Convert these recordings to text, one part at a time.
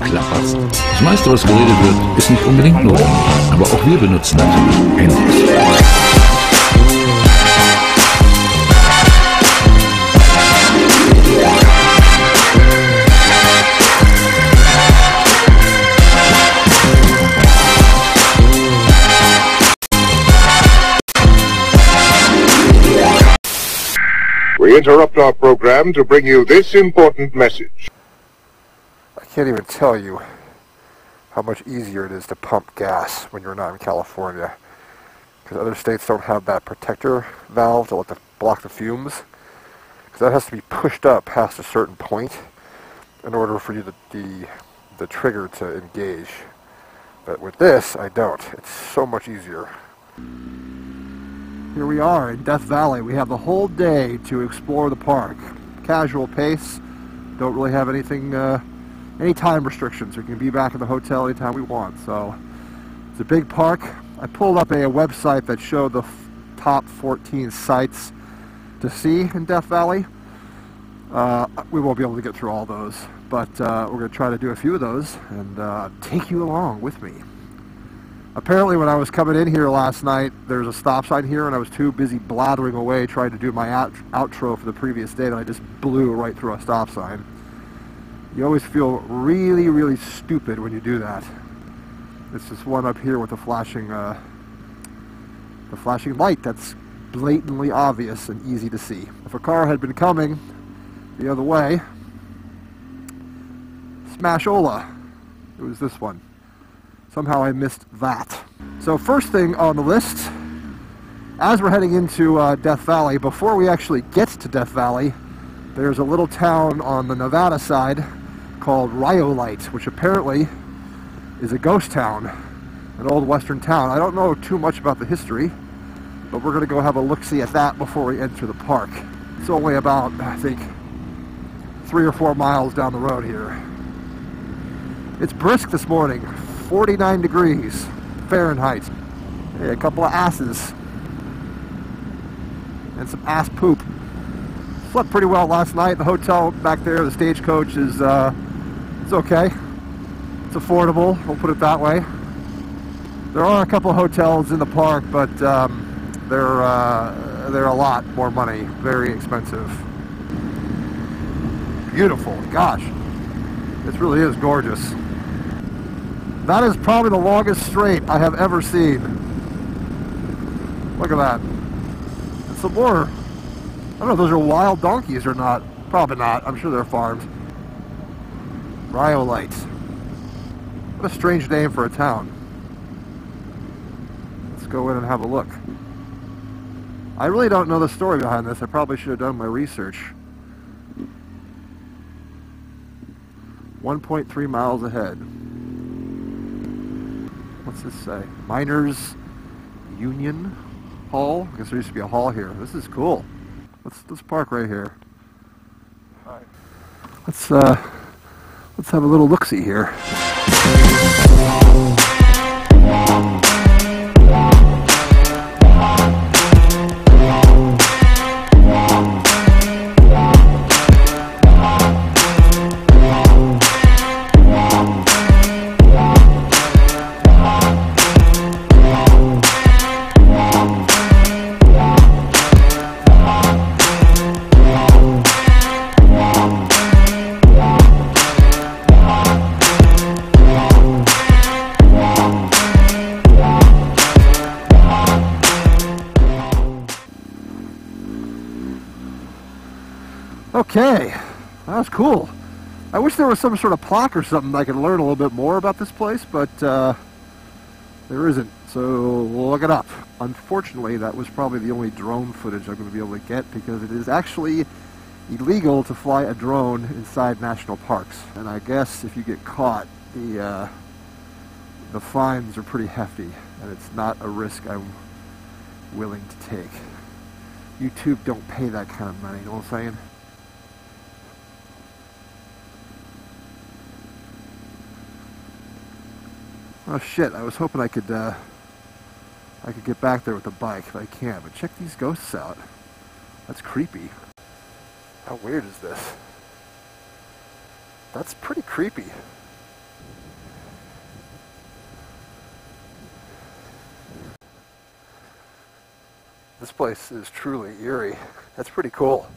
klapperst. Das meiste, was geredet wird, ist nicht unbedingt notwendig. Aber auch wir benutzen natürlich Handys. We interrupt our program to bring you this important message. I can't even tell you how much easier it is to pump gas when you're not in California, because other states don't have that protector valve to block the fumes, because that has to be pushed up past a certain point in order for you the trigger to engage. But with this, I don't. It's so much easier. Here we are in Death Valley. We have the whole day to explore the park. Casual pace. Don't really have anything, any time restrictions. We can be back in the hotel anytime we want. So it's a big park. I pulled up a website that showed the top 14 sites to see in Death Valley. We won't be able to get through all those, but we're going to try to do a few of those and take you along with me. Apparently when I was coming in here last night, there's a stop sign here and I was too busy blathering away trying to do my outro for the previous day that I just blew right through a stop sign. You always feel really, really stupid when you do that. It's this one up here with the flashing light that's blatantly obvious and easy to see. If a car had been coming the other way, smash-ola. It was this one. Somehow I missed that. So first thing on the list, as we're heading into Death Valley, before we actually get to Death Valley, there's a little town on the Nevada side called Rhyolite, which apparently is a ghost town, an old western town. I don't know too much about the history, but we're going to go have a look-see at that before we enter the park. It's only about, I think, 3 or 4 miles down the road here. It's brisk this morning. 49 degrees Fahrenheit. Hey, a couple of asses. And some ass poop. Slept pretty well last night. The hotel back there, the Stagecoach, is it's okay. It's affordable, we'll put it that way. There are a couple of hotels in the park, but they're a lot more money. Very expensive. Beautiful. Gosh. This really is gorgeous. That is probably the longest straight I have ever seen. Look at that. And some more. I don't know if those are wild donkeys or not. Probably not. I'm sure they're farmed. Rhyolite. What a strange name for a town. Let's go in and have a look. I really don't know the story behind this. I probably should have done my research. 1.3 miles ahead. What's this say? Miners Union Hall? I guess there used to be a hall here. This is cool. Let's park right here. All right. Let's have a little look-see here. Okay, that was cool. I wish there was some sort of plaque or something I could learn a little bit more about this place, but there isn't, so we'll look it up. Unfortunately, that was probably the only drone footage I'm going to be able to get, because it is actually illegal to fly a drone inside national parks. And I guess if you get caught, the fines are pretty hefty, and it's not a risk I'm willing to take. YouTube don't pay that kind of money, you know what I'm saying? Oh shit, I was hoping I could get back there with the bike, but I can't. But check these ghosts out. That's creepy. How weird is this? That's pretty creepy. This place is truly eerie. That's pretty cool.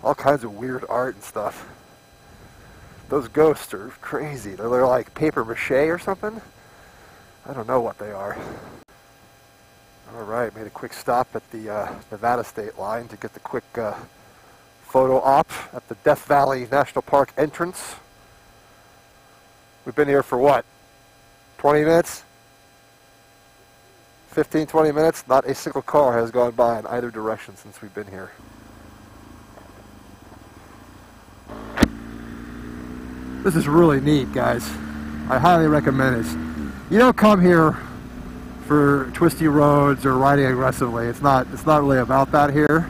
All kinds of weird art and stuff. Those ghosts are crazy. They're like paper mache or something. I don't know what they are. Alright, made a quick stop at the Nevada state line to get the quick photo op at the Death Valley National Park entrance. We've been here for what? 20 minutes? 15, 20 minutes? Not a single car has gone by in either direction since we've been here. This is really neat, guys. I highly recommend it. You don't come here for twisty roads or riding aggressively. It's not really about that here.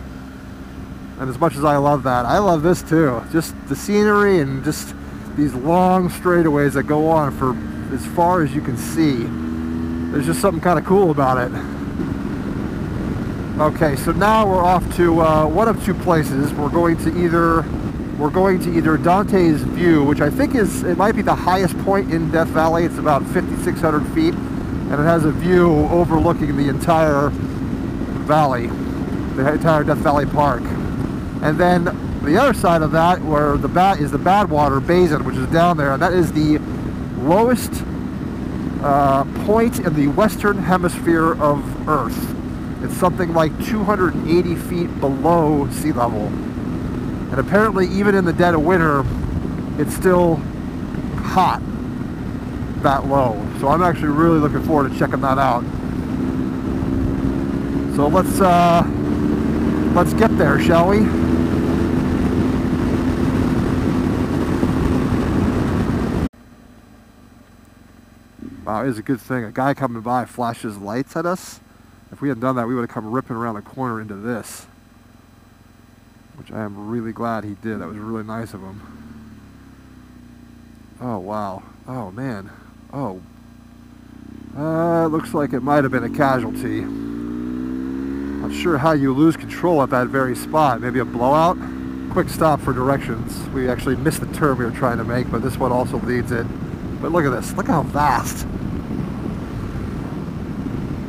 And as much as I love that, I love this too. Just the scenery and just these long straightaways that go on for as far as you can see. There's just something kind of cool about it. Okay, so now we're off to one of two places. We're going to either Dante's View, which I think it might be the highest point in Death Valley. It's about 5,600 feet, and it has a view overlooking the entire valley, the entire Death Valley Park. And then the other side of that, where is the Badwater basin, which is down there, and that is the lowest point in the western hemisphere of Earth. It's something like 280 feet below sea level. And apparently, even in the dead of winter, it's still hot that low. So I'm actually really looking forward to checking that out. So let's get there, shall we? Wow, it is a good thing. A guy coming by flashes lights at us. If we hadn't done that, we would have come ripping around the corner into this. Which I am really glad he did. That was really nice of him. Oh, wow. Oh, man. Oh. It looks like it might have been a casualty. Not sure how you lose control at that very spot. Maybe a blowout? Quick stop for directions. We actually missed the turn we were trying to make, but this one also leads it. But look at this. Look how vast.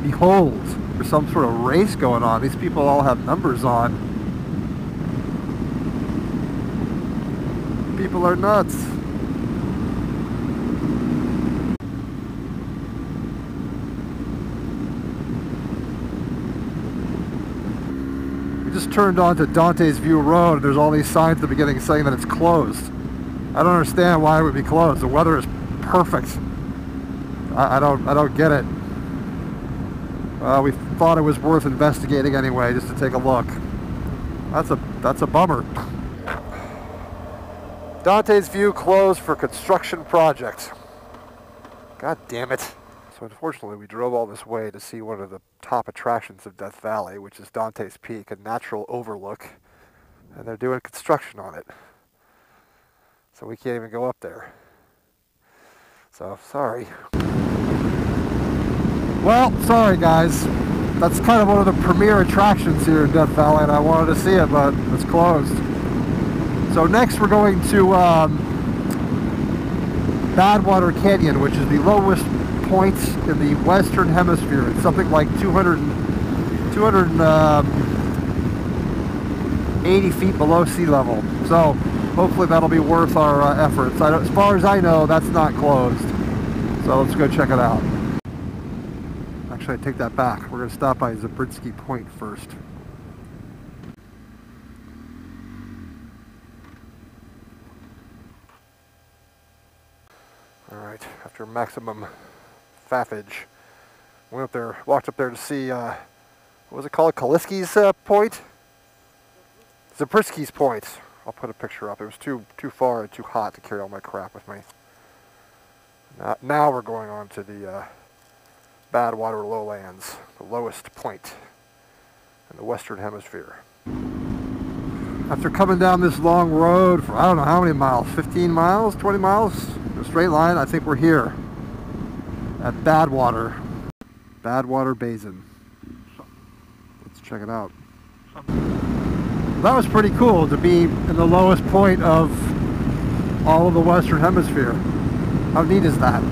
Behold. There's some sort of race going on. These people all have numbers on. People are nuts. We just turned onto Dante's View Road, and there's all these signs at the beginning saying that it's closed. I don't understand why it would be closed. The weather is perfect. I don't get it. We thought it was worth investigating anyway, just to take a look. That's a bummer. Dante's View closed for construction project. God damn it. So unfortunately we drove all this way to see one of the top attractions of Death Valley, which is Dante's Peak, a natural overlook. And they're doing construction on it. So we can't even go up there. So, sorry. Well, sorry guys. That's kind of one of the premier attractions here in Death Valley, and I wanted to see it, but it's closed. So next we're going to Badwater Canyon, which is the lowest point in the western hemisphere. It's something like 280 feet below sea level. So hopefully that'll be worth our efforts. As far as I know, that's not closed. So let's go check it out. Actually, I take that back. We're going to stop by Zabriskie Point first. Alright, after maximum faffage, walked up there to see, what was it called? Kaliski's Point? Zabriskie's Point. I'll put a picture up. It was too far and too hot to carry all my crap with me. Now we're going on to the Badwater lowlands, the lowest point in the western hemisphere. After coming down this long road for I don't know how many miles, 15 miles, 20 miles, in a straight line, I think we're here at Badwater Basin. Let's check it out. That was pretty cool to be in the lowest point of all of the western hemisphere. How neat is that?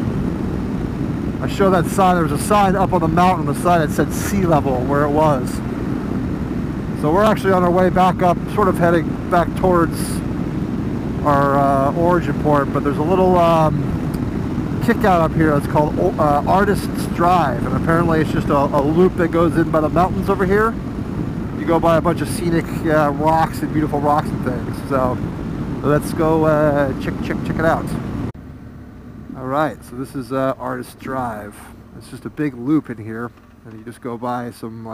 I showed that sign. There was a sign up on the mountain on the side that said sea level where it was. So we're actually on our way back up, sort of heading back towards our origin port, but there's a little kick out up here that's called Artist's Drive, and apparently it's just a loop that goes in by the mountains over here. You go by a bunch of scenic rocks and beautiful rocks and things. So let's go check it out. Alright, so this is Artist's Drive. It's just a big loop in here, and you just go by some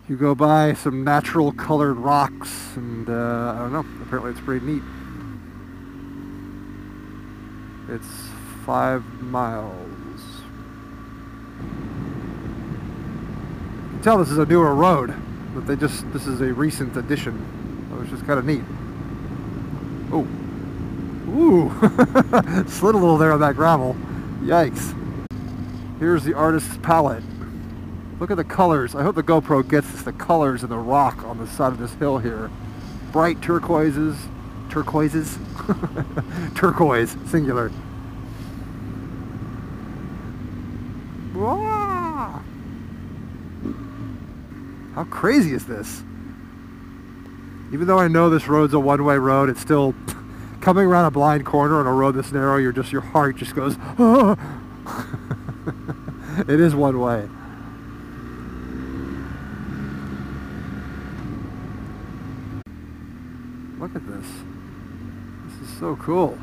you go by some natural colored rocks, and I don't know, apparently it's pretty neat. It's 5 miles. You can tell this is a newer road, but this is a recent addition, so it's just kind of neat. Oh. Ooh, slid a little there on that gravel. Yikes. Here's the Artist's Palette. Look at the colors. I hope the GoPro gets this, the colors in the rock on the side of this hill here. Bright turquoises. Turquoises? Turquoise, singular. Wow. How crazy is this? Even though I know this road's a one-way road, it's still coming around a blind corner on a road this narrow. Your heart just goes, oh. It is one way. Look at this. This is so cool.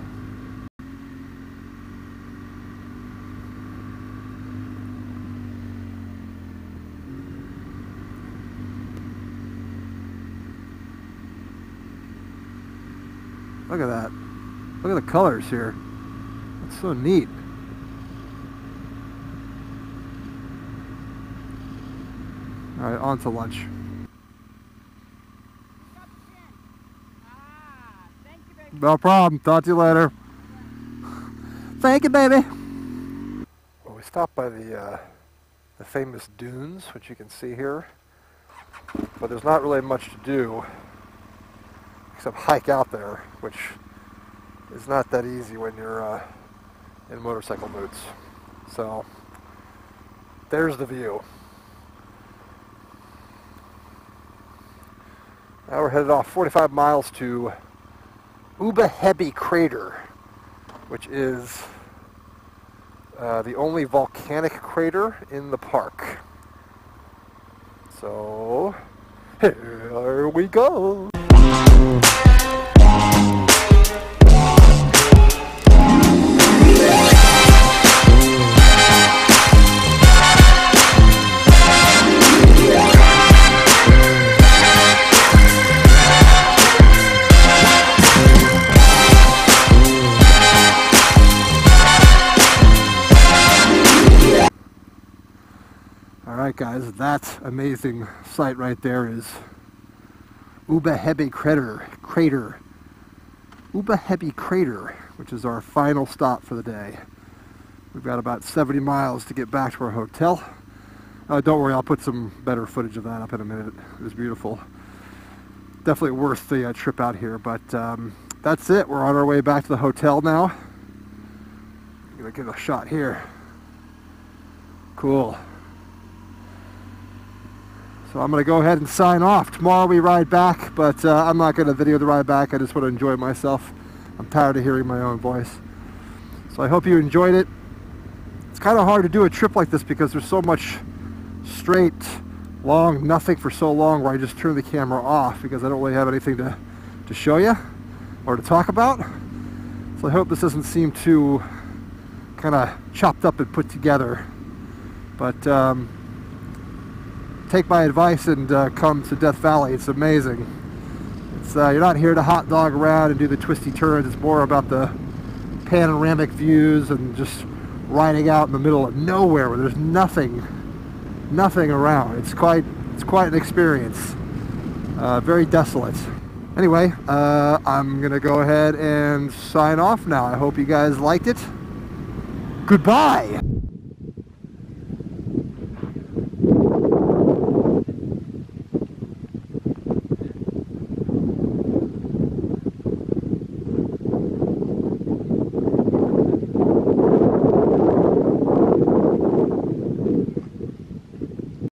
Look at that. Look at the colors here. It's so neat. All right, on to lunch. No problem. Talk to you later. Thank you, baby. Well, we stopped by the famous dunes, which you can see here. But there's not really much to do except hike out there, which is not that easy when you're in motorcycle moods. So there's the view. Now we're headed off 45 miles to Ubehebe crater, which is the only volcanic crater in the park. So here we go. Alright guys, that amazing sight right there is Ubehebe crater. Ubehebe crater, which is our final stop for the day. We've got about 70 miles to get back to our hotel. Don't worry, I'll put some better footage of that up in a minute. It was beautiful. Definitely worth the trip out here, but that's it. We're on our way back to the hotel now. I'm gonna get a shot here. Cool. So I'm going to go ahead and sign off. Tomorrow we ride back, but I'm not going to video the ride back. I just want to enjoy myself. I'm tired of hearing my own voice. So I hope you enjoyed it. It's kind of hard to do a trip like this because there's so much straight, long, nothing for so long where I just turn the camera off because I don't really have anything to show you or to talk about. So I hope this doesn't seem too kind of chopped up and put together. But take my advice and come to Death Valley. It's amazing. It's you're not here to hot dog around and do the twisty turns. It's more about the panoramic views and just riding out in the middle of nowhere where there's nothing around. It's quite an experience. Very desolate. Anyway, I'm gonna go ahead and sign off now. I hope you guys liked it. Goodbye.